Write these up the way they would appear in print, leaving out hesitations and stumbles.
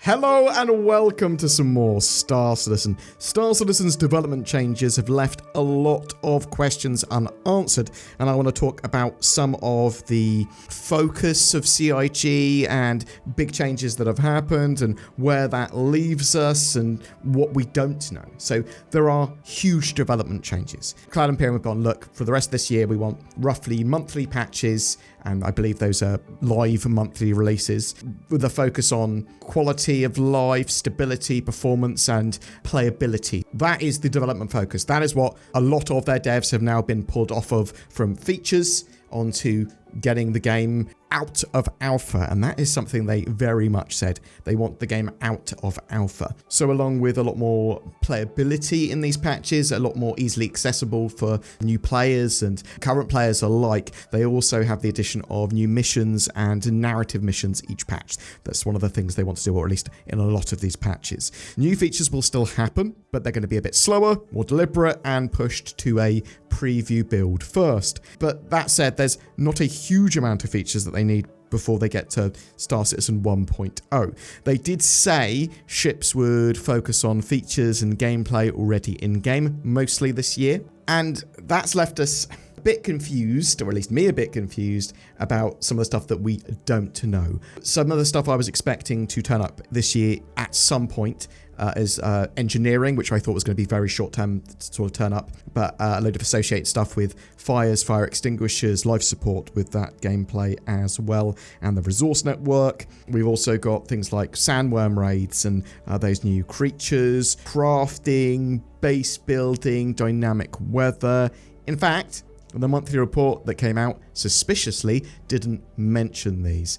Hello and welcome to some more Star Citizen. Star Citizen's development changes have left a lot of questions unanswered, and I want to talk about some of the focus of CIG and big changes that have happened and where that leaves us and what we don't know. So there are huge development changes. Cloud Imperium have gone, look, for the rest of this year we want roughly monthly patches, and I believe those are live monthly releases with a focus on quality of life, stability, performance, and playability. That is the development focus. That is what a lot of their devs have now been pulled off of, from features onto getting the game out of alpha, and that is something they very much said. They want the game out of alpha. So along with a lot more playability in these patches, a lot more easily accessible for new players and current players alike, they also have the addition of new missions and narrative missions each patch. That's one of the things they want to do, or at least in a lot of these patches. New features will still happen, but they're going to be a bit slower, more deliberate, and pushed to a preview build first. But that said, there's not a huge amount of features that they need before they get to Star Citizen 1.0. They did say ships would focus on features and gameplay already in-game, mostly this year, and that's left us a bit confused, or at least me a bit confused, about some of the stuff that we don't know. Some of the stuff I was expecting to turn up this year at some point is engineering, which I thought was going to be very short-term to sort of turn up, but a load of associated stuff with fires, fire extinguishers, life support with that gameplay as well, and the resource network. We've also got things like sandworm raids and those new creatures, crafting, base building, dynamic weather. In fact, the monthly report that came out suspiciously didn't mention these.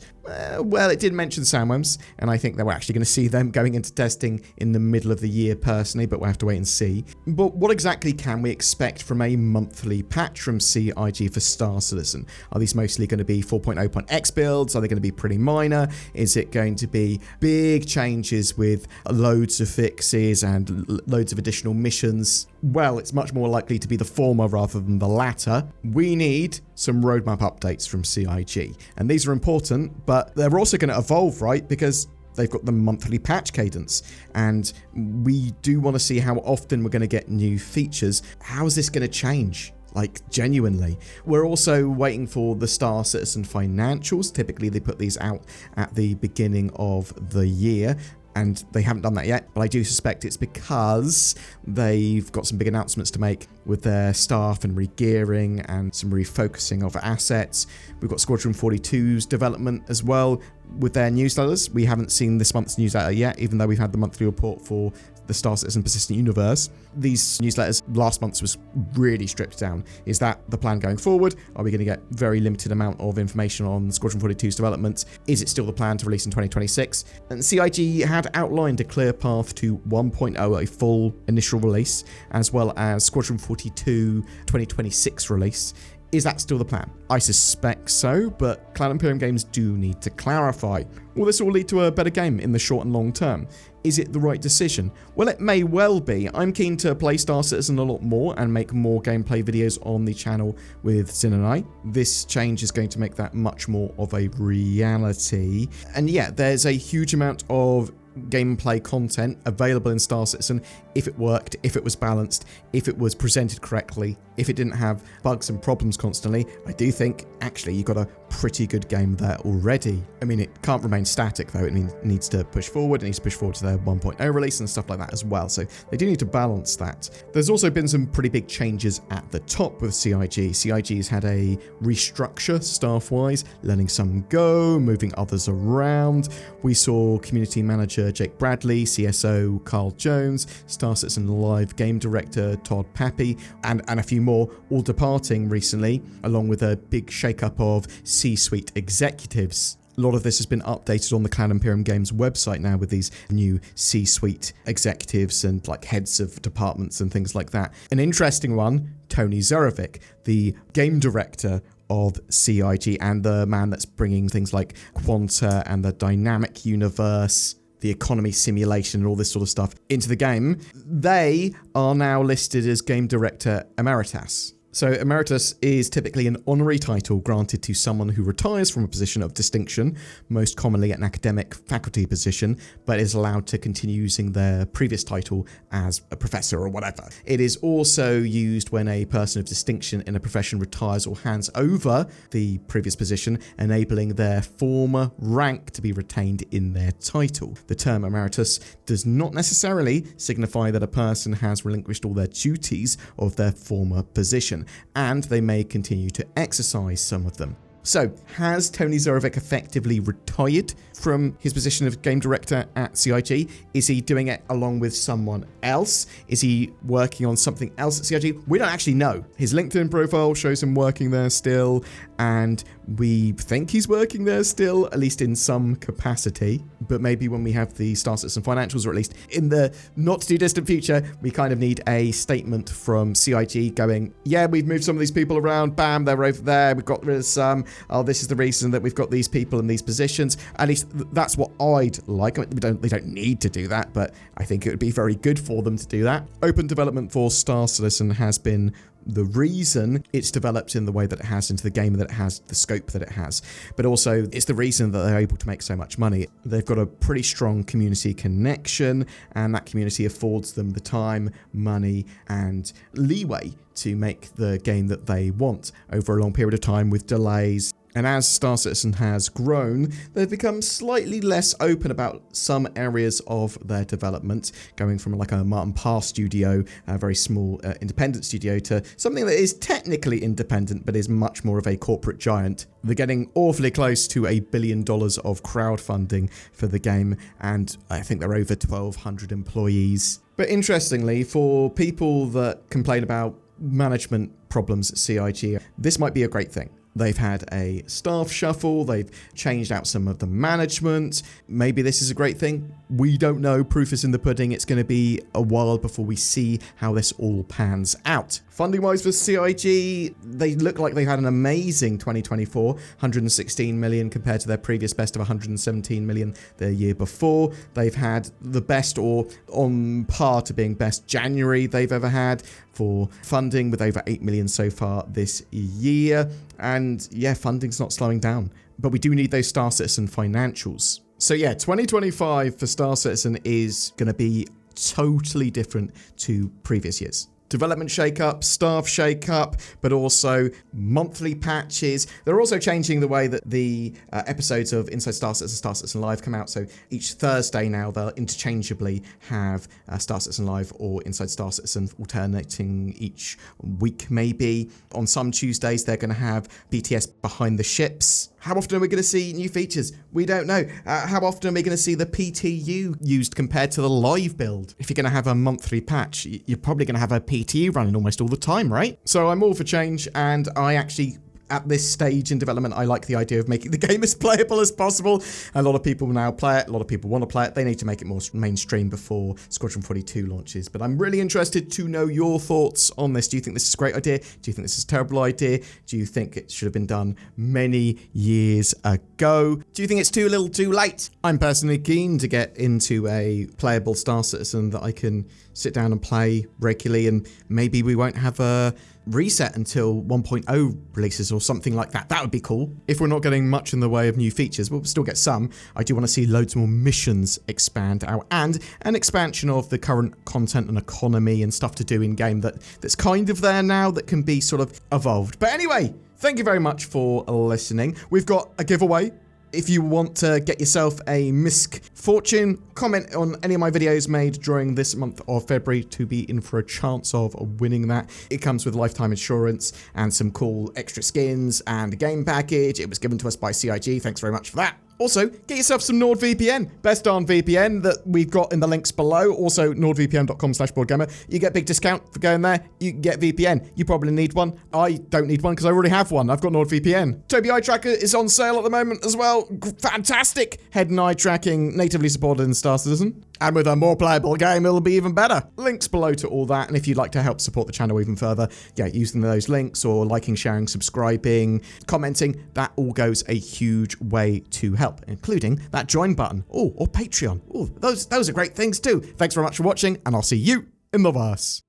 Well, it did mention sandworms, and I think that we're actually going to see them going into testing in the middle of the year personally, but we'll have to wait and see. But what exactly can we expect from a monthly patch from CIG for Star Citizen? Are these mostly going to be 4.0.x builds? Are they going to be pretty minor? Is it going to be big changes with loads of fixes and loads of additional missions? Well, it's much more likely to be the former rather than the latter. We need some roadmap updates from CIG, and these are important, but they're also going to evolve, right? Because they've got the monthly patch cadence, and we do want to see how often we're going to get new features. How is this going to change? Like, genuinely. We're also waiting for the Star Citizen financials. Typically, they put these out at the beginning of the year, and they haven't done that yet, but I do suspect it's because they've got some big announcements to make with their staff and re-gearing and some refocusing of assets. We've got Squadron 42's development as well with their newsletters. We haven't seen this month's newsletter yet, even though we've had the monthly report for the Star Citizen Persistent Universe. These newsletters last month's was really stripped down. Is that the plan going forward? Are we going to get very limited amount of information on Squadron 42's development? Is it still the plan to release in 2026? And CIG had outlined a clear path to 1.0, a full initial release, as well as Squadron 42 2026 release. Is that still the plan? I suspect so, but Cloud Imperium games do need to clarify. Will this all lead to a better game in the short and long term? Is it the right decision? Well, it may well be. I'm keen to play Star Citizen a lot more and make more gameplay videos on the channel with Zin and I. This change is going to make that much more of a reality. And yeah, there's a huge amount of gameplay content available in Star Citizen if it worked, if it was balanced, if it was presented correctly, if it didn't have bugs and problems constantly. I do think actually you've got a pretty good game there already. I mean, it can't remain static though. It needs to push forward. It needs to push forward to their 1.0 release and stuff like that as well. So they do need to balance that. There's also been some pretty big changes at the top with CIG. CIG's had a restructure staff-wise, letting some go, moving others around. We saw community manager Jake Bradley, CSO Carl Jones, Star Citizen Live game director Todd Pappy, and a few more all departing recently, along with a big shake-up of C-suite executives. A lot of this has been updated on the Cloud Imperium Games website now with these new C-suite executives and like heads of departments and things like that. An interesting one, Tony Zerovic, the game director of CIG and the man that's bringing things like Quanta and the dynamic universe, the economy simulation and all this sort of stuff into the game. They are now listed as game director emeritus. So Emeritus is typically an honorary title granted to someone who retires from a position of distinction, most commonly an academic faculty position, but is allowed to continue using their previous title as a professor or whatever. It is also used when a person of distinction in a profession retires or hands over the previous position, enabling their former rank to be retained in their title. The term Emeritus does not necessarily signify that a person has relinquished all their duties of their former position, and they may continue to exercise some of them. So, has Tony Zorovic effectively retired from his position of game director at CIG? Is he doing it along with someone else? Is he working on something else at CIG? We don't actually know. His LinkedIn profile shows him working there still, and we think he's working there still, at least in some capacity. But maybe when we have the Star Citizen financials, or at least in the not too distant future, we kind of need a statement from CIG going, yeah, we've moved some of these people around, bam, they're over there, we've got rid of some, oh, this is the reason that we've got these people in these positions. At least that's what I'd like. I mean, they don't need to do that, but I think it would be very good for them to do that. Open development for Star Citizen has been the reason it's developed in the way that it has, into the game that it has, the scope that it has. But also, it's the reason that they're able to make so much money. They've got a pretty strong community connection, and that community affords them the time, money, and leeway to make the game that they want over a long period of time with delays. And as Star Citizen has grown, they've become slightly less open about some areas of their development, going from like a Martin Parr studio, a very small independent studio, to something that is technically independent but is much more of a corporate giant. They're getting awfully close to $1 billion of crowdfunding for the game, and I think they're over 1,200 employees. But interestingly, for people that complain about management problems at CIG, this might be a great thing. They've had a staff shuffle, they've changed out some of the management. Maybe this is a great thing. We don't know. Proof is in the pudding. It's going to be a while before we see how this all pans out. Funding-wise for CIG, they look like they had an amazing 2024, 116 million compared to their previous best of 117 million the year before. They've had the best, or on par to being best, January they've ever had for funding, with over 8 million so far this year. And yeah, funding's not slowing down, but we do need those Star Citizen financials. So yeah, 2025 for Star Citizen is going to be totally different to previous years. Development shake-up, staff shake-up, but also monthly patches. They're also changing the way that the episodes of Inside Star Citizen Live come out. So each Thursday now, they'll interchangeably have Star Citizen Live or Inside Star Citizen, alternating each week maybe. On some Tuesdays, they're going to have BTS Behind the Ships. How often are we going to see new features? We don't know. How often are we going to see the PTU used compared to the live build? If you're going to have a monthly patch, you're probably going to have a PTU running almost all the time, right? So I'm all for change, and I actually, at this stage in development, I like the idea of making the game as playable as possible. A lot of people now play it. A lot of people want to play it. They need to make it more mainstream before Squadron 42 launches. But I'm really interested to know your thoughts on this. Do you think this is a great idea? Do you think this is a terrible idea? Do you think it should have been done many years ago? Do you think it's too little too late? I'm personally keen to get into a playable Star Citizen that I can sit down and play regularly, and maybe we won't have a reset until 1.0 releases or something like that. That would be cool. If we're not getting much in the way of new features, we'll still get some. I do want to see loads more missions expand out, and an expansion of the current content and economy and stuff to do in game that's kind of there now, that can be sort of evolved. But anyway, thank you very much for listening. We've got a giveaway. If you want to get yourself a MISC fortune, comment on any of my videos made during this month of February to be in for a chance of winning that. It comes with lifetime insurance and some cool extra skins and a game package. It was given to us by CIG. Thanks very much for that. Also, get yourself some NordVPN. Best darn VPN that we've got in the links below. Also, nordvpn.com/BoredGamer. You get a big discount for going there. You can get VPN. You probably need one. I don't need one because I already have one. I've got NordVPN. Tobii Eye Tracker is on sale at the moment as well. Fantastic head and eye tracking, natively supported in Star Citizen. And with a more playable game, it'll be even better. Links below to all that. And if you'd like to help support the channel even further, yeah, using those links or liking, sharing, subscribing, commenting, that all goes a huge way to help, including that join button. Oh, or Patreon. Oh, those are great things too. Thanks very much for watching, and I'll see you in the verse.